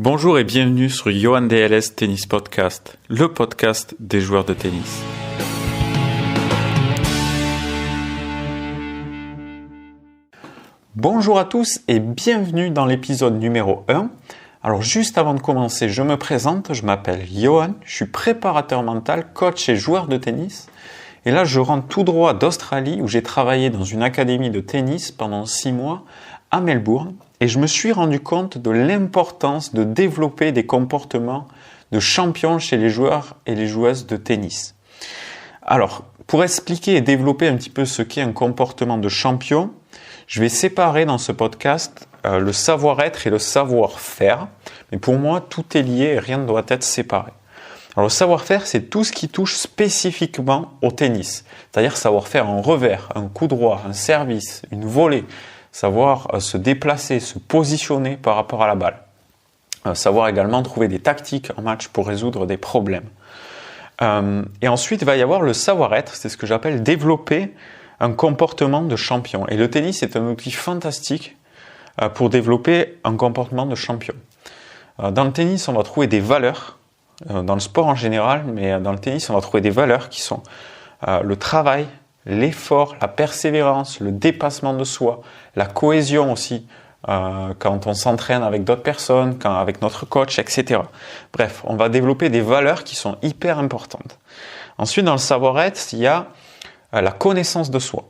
Bonjour et bienvenue sur Johan DLS Tennis Podcast, le podcast des joueurs de tennis. Bonjour à tous et bienvenue dans l'épisode numéro 1. Alors juste avant de commencer, je me présente, je m'appelle Johan, je suis préparateur mental, coach et joueur de tennis. Et là, je rentre tout droit d'Australie où j'ai travaillé dans une académie de tennis pendant 6 mois à Melbourne. Et je me suis rendu compte de l'importance de développer des comportements de champion chez les joueurs et les joueuses de tennis. Alors, pour expliquer et développer un petit peu ce qu'est un comportement de champion, je vais séparer dans ce podcast le savoir-être et le savoir-faire. Mais pour moi, tout est lié et rien ne doit être séparé. Alors, le savoir-faire, c'est tout ce qui touche spécifiquement au tennis. C'est-à-dire savoir faire un revers, un coup droit, un service, une volée. Savoir se déplacer, se positionner par rapport à la balle. Savoir également trouver des tactiques en match pour résoudre des problèmes. Et ensuite, il va y avoir le savoir-être, c'est ce que j'appelle développer un comportement de champion. Et le tennis est un outil fantastique pour développer un comportement de champion. Dans le tennis, on va trouver des valeurs, dans le sport en général, mais dans le tennis, on va trouver des valeurs qui sont le travail, l'effort, la persévérance, le dépassement de soi, la cohésion aussi, quand on s'entraîne avec d'autres personnes, avec notre coach, etc. Bref, on va développer des valeurs qui sont hyper importantes. Ensuite, dans le savoir-être, il y a la connaissance de soi.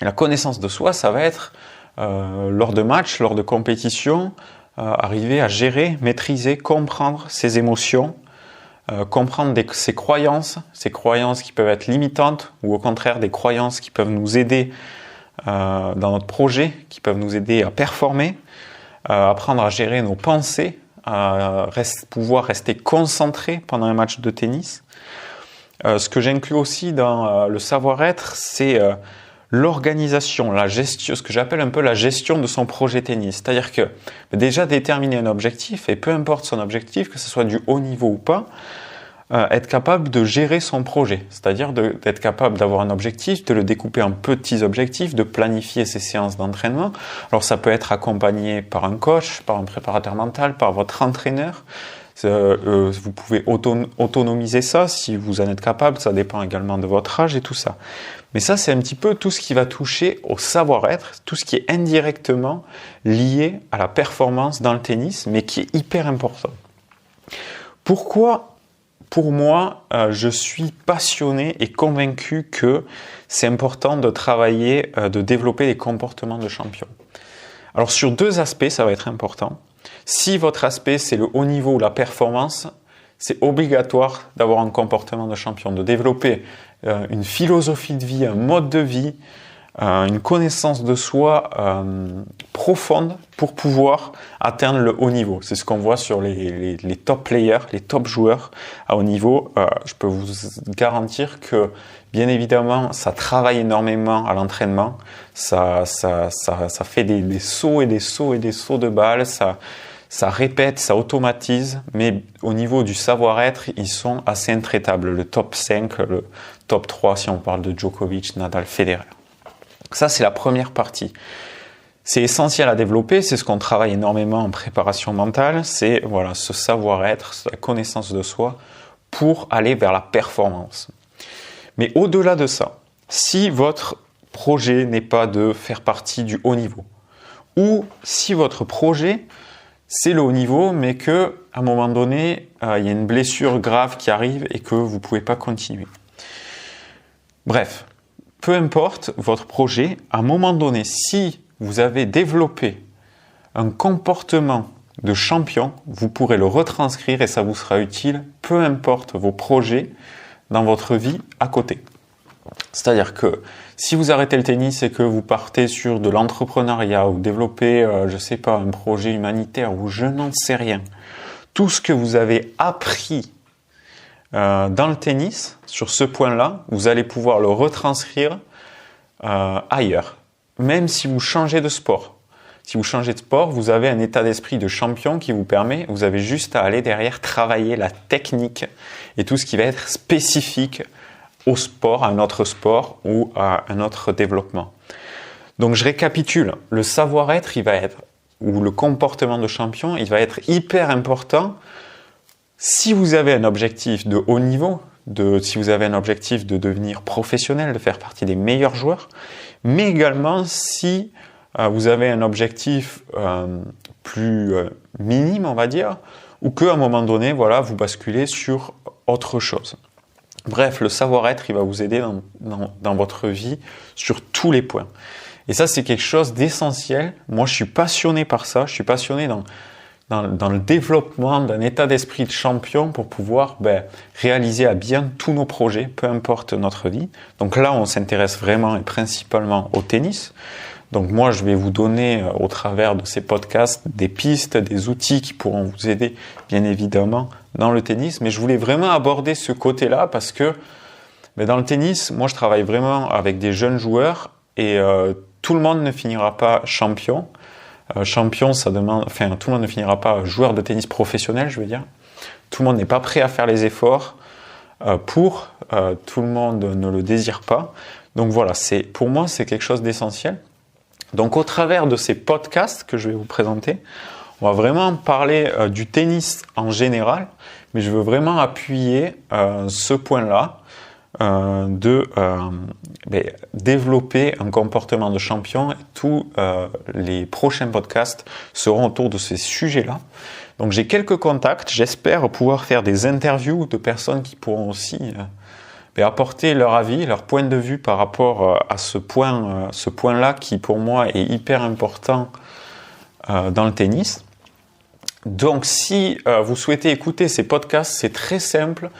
Et la connaissance de soi, ça va être lors de matchs, lors de compétitions, arriver à gérer, maîtriser, comprendre ses émotions, comprendre ses croyances qui peuvent être limitantes ou au contraire des croyances qui peuvent nous aider dans notre projet, qui peuvent nous aider à performer, apprendre à gérer nos pensées, pouvoir rester concentré pendant un match de tennis. Ce que j'inclus aussi dans le savoir-être, c'est l'organisation, la gestion, ce que j'appelle un peu la gestion de son projet tennis. C'est-à-dire que déjà déterminer un objectif, et peu importe son objectif, que ce soit du haut niveau ou pas, être capable de gérer son projet. C'est-à-dire d'être capable d'avoir un objectif, de le découper en petits objectifs, de planifier ses séances d'entraînement. Alors ça peut être accompagné par un coach, par un préparateur mental, par votre entraîneur. Vous pouvez autonomiser ça si vous en êtes capable, ça dépend également de votre âge et tout ça. Mais ça, c'est un petit peu tout ce qui va toucher au savoir-être, tout ce qui est indirectement lié à la performance dans le tennis, mais qui est hyper important. Pourquoi, pour moi, je suis passionné et convaincu que c'est important de travailler, de développer des comportements de champion. Alors sur 2 aspects, ça va être important. Si votre aspect, c'est le haut niveau ou la performance, c'est obligatoire d'avoir un comportement de champion, de développer une philosophie de vie, un mode de vie, une connaissance de soi profonde pour pouvoir atteindre le haut niveau. C'est ce qu'on voit sur les top players, les top joueurs à haut niveau. Je peux vous garantir que, bien évidemment, ça travaille énormément à l'entraînement. Ça fait des sauts et des sauts et des sauts de balles. Ça répète, ça automatise, mais au niveau du savoir-être, ils sont assez intraitables. Le top 5, le top 3, si on parle de Djokovic, Nadal, Federer. Ça, c'est la première partie. C'est essentiel à développer, c'est ce qu'on travaille énormément en préparation mentale, c'est ce savoir-être, la connaissance de soi pour aller vers la performance. Mais au-delà de ça, si votre projet n'est pas de faire partie du haut niveau, ou si votre projet c'est le haut niveau, mais que à un moment donné, il y a une blessure grave qui arrive et que vous ne pouvez pas continuer. Bref, peu importe votre projet, à un moment donné, si vous avez développé un comportement de champion, vous pourrez le retranscrire et ça vous sera utile, peu importe vos projets dans votre vie à côté. C'est-à-dire que si vous arrêtez le tennis et que vous partez sur de l'entrepreneuriat ou développez, un projet humanitaire ou je n'en sais rien, tout ce que vous avez appris dans le tennis, sur ce point-là, vous allez pouvoir le retranscrire ailleurs. Même si vous changez de sport. Si vous changez de sport, vous avez un état d'esprit de champion qui vous permet, vous avez juste à aller derrière travailler la technique et tout ce qui va être spécifique au sport, à un autre sport ou à un autre développement. Donc je récapitule, le savoir-être, il va être ou le comportement de champion, il va être hyper important si vous avez un objectif de haut niveau, si vous avez un objectif de devenir professionnel, de faire partie des meilleurs joueurs, mais également si vous avez un objectif plus minime, on va dire, ou qu'à un moment donné, voilà, vous basculez sur autre chose. Bref, le savoir-être, il va vous aider dans votre vie sur tous les points. Et ça, c'est quelque chose d'essentiel. Moi, je suis passionné par ça. Je suis passionné dans le développement d'un état d'esprit de champion pour pouvoir réaliser à bien tous nos projets, peu importe notre vie. Donc là, on s'intéresse vraiment et principalement au tennis. Donc moi, je vais vous donner au travers de ces podcasts des pistes, des outils qui pourront vous aider, bien évidemment, dans le tennis. Mais je voulais vraiment aborder ce côté-là parce que dans le tennis, moi, je travaille vraiment avec des jeunes joueurs et tout le monde ne finira pas champion. Champion, ça demande, tout le monde ne finira pas joueur de tennis professionnel, je veux dire. Tout le monde n'est pas prêt à faire les efforts tout le monde ne le désire pas. Donc voilà, pour moi, c'est quelque chose d'essentiel. Donc au travers de ces podcasts que je vais vous présenter, on va vraiment parler du tennis en général, mais je veux vraiment appuyer ce point-là de développer un comportement de champion. Et tous les prochains podcasts seront autour de ces sujets-là. Donc j'ai quelques contacts, j'espère pouvoir faire des interviews de personnes qui pourront aussi apporter leur avis, leur point de vue par rapport à ce point-là qui pour moi est hyper important dans le tennis. Donc si vous souhaitez écouter ces podcasts, c'est très simple.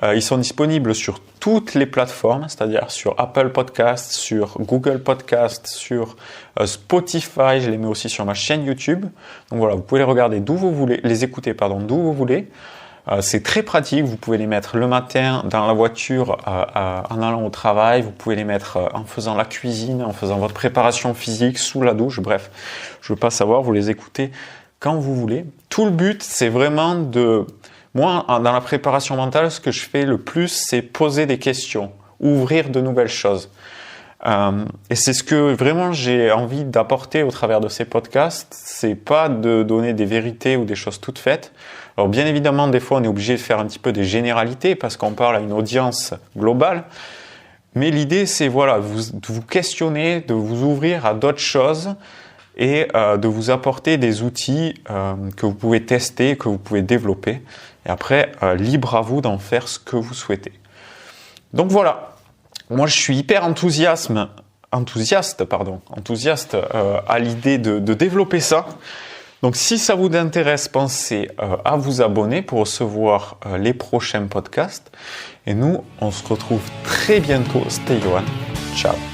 Ils sont disponibles sur toutes les plateformes, c'est-à-dire sur Apple Podcasts, sur Google Podcasts, sur Spotify. Je les mets aussi sur ma chaîne YouTube. Donc voilà, vous pouvez les regarder d'où vous voulez, les écouter d'où vous voulez. C'est très pratique, vous pouvez les mettre le matin dans la voiture en allant au travail, vous pouvez les mettre en faisant la cuisine, en faisant votre préparation physique, sous la douche, bref, je ne veux pas savoir, vous les écoutez quand vous voulez. Tout le but, c'est vraiment moi, dans la préparation mentale, ce que je fais le plus, c'est poser des questions, ouvrir de nouvelles choses. Et c'est ce que vraiment j'ai envie d'apporter au travers de ces podcasts. C'est pas de donner des vérités ou des choses toutes faites. Alors bien évidemment, des fois, on est obligé de faire un petit peu des généralités parce qu'on parle à une audience globale. Mais l'idée, c'est de vous questionner, de vous ouvrir à d'autres choses et de vous apporter des outils que vous pouvez tester, que vous pouvez développer. Et après, libre à vous d'en faire ce que vous souhaitez. Donc voilà. Moi, je suis hyper enthousiaste à l'idée de développer ça. Donc, si ça vous intéresse, pensez à vous abonner pour recevoir les prochains podcasts. Et nous, on se retrouve très bientôt. C'était Johan. Ciao.